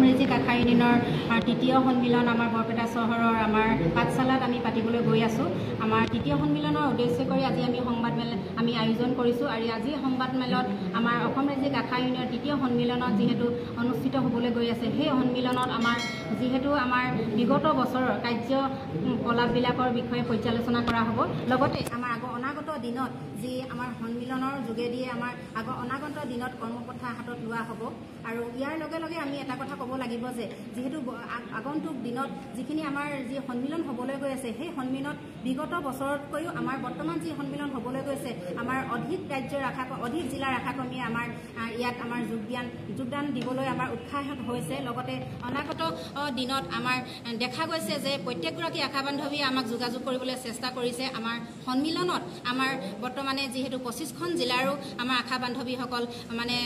অসমৰাজ্যিক আশা ইউনিয়নৰ তৃতীয় সন্মিলন আমাৰ বৰপেটা চহৰৰ আমাৰ পাঠশালাত আমি পাতিবলৈ গৈ আছোঁ। আমাৰ তৃতীয় সন্মিলনৰ উদ্দেশ্য কৰি আজি আমি সংবাদমেল আমি আয়োজন কৰিছোঁ আৰু আজি সংবাদমেলত আমাৰ অসমৰাজ্যিক আশা ইউনিয়নৰ তৃতীয় সন্মিলনত যিহেতু অনুষ্ঠিত হ'বলৈ গৈ আছে, সেই সন্মিলনত আমাৰ যিহেতু আমাৰ বিগত বছৰৰ কাৰ্যকলাপবিলাকৰ বিষয়ে পৰ্যালোচনা কৰা হ'ব। লগতে আমাৰ অনাগত দিনত যি আমাৰ সন্মিলনৰ যোগেদিয়ে আমাৰ অনাগত দিনত কৰ্মপন্থা হাতত লোৱা হ'ব। আৰু ইয়াৰ লগে লগে আমি এটা কথা ক'ব লাগিব যে যিহেতু আগন্তুক দিনত যিখিনি আমাৰ যি সন্মিলন হ'বলৈ গৈ আছে, সেই সন্মিলনত বিগত বছৰতকৈও আমাৰ বৰ্তমান যি সন্মিলন হ'বলৈ গৈছে, আমাৰ অধিক অধিক জিলাৰ আশাকৰ্মীয়ে আমাৰ ইয়াত আমাৰ যোগদান দিবলৈ আমাৰ উৎসাহিত হৈছে। লগতে অনাগত দিনত আমাৰ দেখা গৈছে যে প্ৰত্যেকগৰাকী আশা বান্ধৱীয়ে আমাক যোগাযোগ কৰিবলৈ চেষ্টা কৰিছে। আমাৰ সন্মিলনত আমাৰ বৰ্তমানে যিহেতু 25খন জিলাৰো আমাৰ আশা বান্ধৱীসকল মানে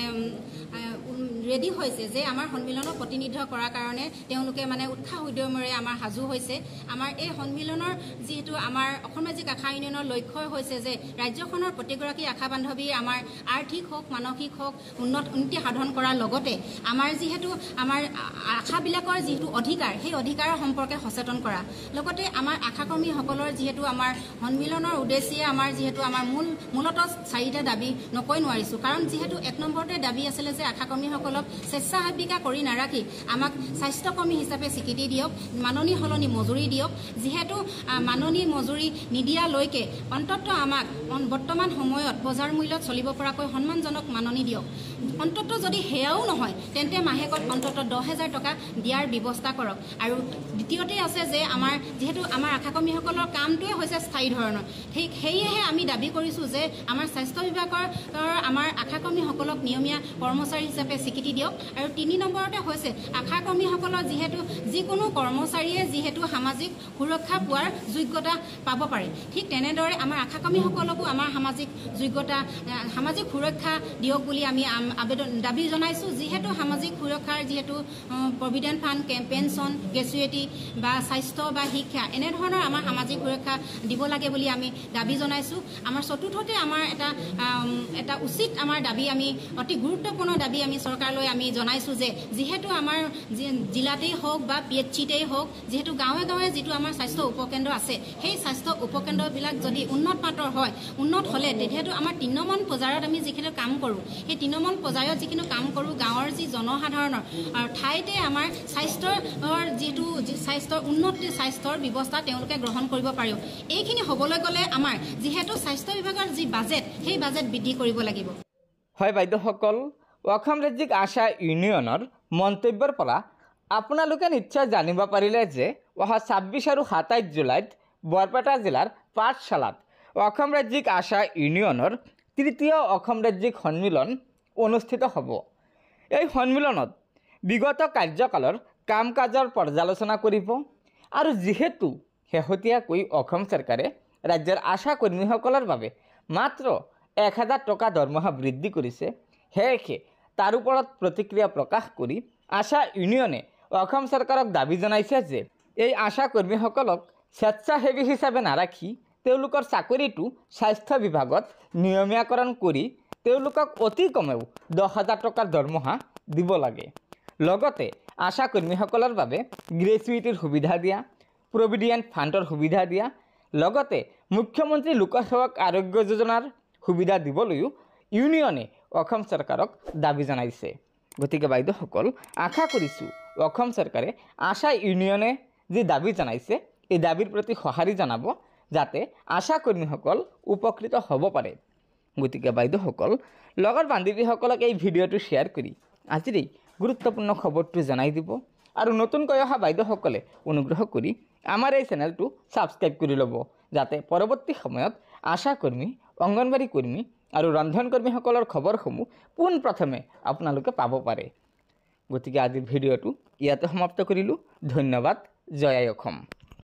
ৰেডি হৈছে যে আমাৰ সন্মিলনক প্ৰতিনিধিত্ব কৰাৰ কাৰণে তেওঁলোকে মানে উৎসাহ উদ্যমেৰে আমাৰ সাজু হৈছে। আমাৰ এই সন্মিলনৰ যিহেতু আমাৰ অসমৰাজ্যিক আশা ইউনিয়নৰ লক্ষ্য হৈছে যে ৰাজ্যখনৰ প্ৰতিগৰাকী আশা বান্ধৱীয়ে আমাৰ আৰ্থিক হওক মানসিক হওক উন্নতি সাধন কৰাৰ লগতে আমাৰ যিহেতু আমাৰ আশাবিলাকৰ যিহেতু অধিকাৰ, সেই অধিকাৰৰ সম্পৰ্কে সচেতন কৰা। লগতে আমাৰ আশাকৰ্মীসকলৰ যিহেতু আমাৰ সন্মিলনৰ উদ্দেশ্যে আমাৰ যিহেতু আমাৰ মূলতঃ 4টা দাবী নকৈ নোৱাৰিছোঁ। কাৰণ যিহেতু 1 নম্বৰতে দাবী আছিলে যে আশাকৰ্মীসকলক স্বেচ্ছাসেৱিকা কৰি নাৰাখি আমাক স্বাস্থ্যকৰ্মী হিচাপে স্বীকৃতি দিয়ক, মাননি সলনি মজুৰি দিয়ক। যিহেতু মাননি মজুৰি নিদিয়ালৈকে অন্ততঃ আমাক বৰ্তমান সময়ত বজাৰ মূল্যত চলিব পৰাকৈ সন্মানজনক মাননি দিয়ক। অন্ততঃ যদি সেয়াও নহয় তেন্তে মাহেকত অন্ততঃ 10,000 টকা দিয়াৰ ব্যৱস্থা কৰক। আৰু দ্বিতীয়তে আছে যে আমাৰ যিহেতু আমাৰ আশাকৰ্মীসকলৰ কামটোৱে হৈছে স্থায়ী ধৰণৰ, সেয়েহে আমি দাবী কৰিছোঁ যে আমাৰ স্বাস্থ্য বিভাগৰ আমাৰ আশাকৰ্মীসকলক নিয়মীয়া কৰ্মচাৰী হিচাপে স্বীকৃতি দিয়ক। আৰু 3 নম্বৰতে হৈছে আশাকৰ্মীসকলৰ যিহেতু যিকোনো কৰ্মচাৰীয়ে যিহেতু সামাজিক সুৰক্ষা পোৱাৰ যোগ্যতা পাব পাৰে, ঠিক তেনেদৰে আমাৰ আশাকৰ্মীসকলকো আমাৰ সামাজিক সুৰক্ষা দিয়ক বুলি আমি দাবী জনাইছোঁ। যিহেতু সামাজিক সুৰক্ষাৰ যিহেতু প্ৰভিডেণ্ট ফাণ্ড, পেঞ্চন, গ্ৰেচুইটি বা স্বাস্থ্য বা শিক্ষা এনেধৰণৰ আমাৰ সামাজিক সুৰক্ষা দিব লাগে বুলি আমি দাবী জনাইছোঁ। আমাৰ চতুৰ্থতে আমাৰ এটা উচিত আমাৰ দাবী, আমি অতি গুৰুত্বপূৰ্ণ দাবী আমি চৰকাৰলৈ আমি জনাইছোঁ যে যিহেতু আমাৰ জিলাতেই হওক বা PHCতেই হওক, যিহেতু গাঁৱে গাঁৱে যিটো আমাৰ স্বাস্থ্য উপকেন্দ্ৰ আছে, সেই স্বাস্থ্য উপকেন্দ্ৰবিলাক যদি উন্নত মাত্ৰৰ হয়, উন্নত হ'লে তেতিয়াতো আমাৰ তৃণমূল পৰ্যায়ত আমি যিখিনি কাম কৰোঁ, সেই তৃণমূল পৰ্যায়ত যিখিনি কাম কৰোঁ গাঁৱৰ যি জনসাধাৰণৰ ঠাইতে আমাৰ স্বাস্থ্যৰ যিটো স্বাস্থ্যৰ ব্যৱস্থা তেওঁলোকে গ্ৰহণ কৰিব পাৰিব। এইখিনি হ'বলৈ গ'লে আমাৰ যিহেতু স্বাস্থ্য বিভাগৰ যি বাজেট, সেই বাজেট বৃদ্ধি কৰিব লাগিব। হয় বাইদেউসকল, অসম ৰাজ্যিক আশা ইউনিয়নৰ মন্তব্যৰ পৰা আপোনালোকে নিশ্চয় জানিব পাৰিলে যে অহা 26 আৰু 27 জুলাইত বৰপেটা জিলাৰ পাঠশালাত অসম ৰাজ্যিক আশা ইউনিয়নৰ তৃতীয় অসম ৰাজ্যিক সন্মিলন অনুষ্ঠিত হ'ব। এই সন্মিলনত বিগত কাৰ্যকালৰ কাম কাজৰ পৰ্যালোচনা কৰিব। আৰু যিহেতু শেহতীয়াকৈ অসম চৰকাৰে ৰাজ্যৰ আশা কৰ্মীসকলৰ বাবে মাত্ৰ 1,000 টকা দৰমহা বৃদ্ধি কৰিছে, সেয়েহে তাৰ ওপৰত প্ৰতিক্ৰিয়া প্ৰকাশ কৰি আশা ইউনিয়নে অসম চৰকাৰক দাবী জনাইছে যে এই আশা কৰ্মীসকলক স্বেচ্ছাসেৱী হিচাপে নাৰাখি তেওঁলোকৰ চাকৰিটো স্বাস্থ্য বিভাগত নিয়মীয়াকৰণ কৰি তেওঁলোকক অতি কমেও 10,000 টকাৰ দৰমহা দিব লাগে। লগতে আশা কৰ্মীসকলৰ বাবে গ্ৰেচুইটিৰ সুবিধা দিয়া, প্ৰভিডেণ্ট ফাণ্ডৰ সুবিধা দিয়া, লগতে মুখ্যমন্ত্ৰী লোকসেৱক আৰোগ্য যোজনাৰ সুবিধা দিবলৈও ইউনিয়নে অসম চৰকাৰক দাবী জনাইছে। গতিকে বাইদেউসকল, আশা কৰিছোঁ অসম চৰকাৰে আশা ইউনিয়নে যি দাবী জনাইছে এই দাবীৰ প্ৰতি সঁহাৰি জনাব, যাতে আশা কৰ্মীসকল উপকৃত হ'ব পাৰে। গতিকে বাইদেউসকল, লগৰ বান্ধৱীসকলক এই ভিডিঅ'টো শ্বেয়াৰ কৰি আজিৰ এই গুৰুত্বপূৰ্ণ খবৰটো জনাই দিব। আৰু নতুনকৈ অহা বাইদেউসকলে অনুগ্ৰহ কৰি আমাৰ এই চেনেলটো ছাবস্ক্ৰাইব কৰি ল'ব, যাতে পৰৱৰ্তী সময়ত আশা কৰ্মী, অংগনবাড়ী কৰ্মী আৰু ৰন্ধন কৰ্মীসকলৰ খবৰসমূহ পোনপ্ৰথমে আপোনালোকে পাব পাৰে। গতিকে আজিৰ ভিডিঅ'টো ইয়াতে সমাপ্ত কৰিলোঁ। ধন্যবাদ। জয় আই অসম।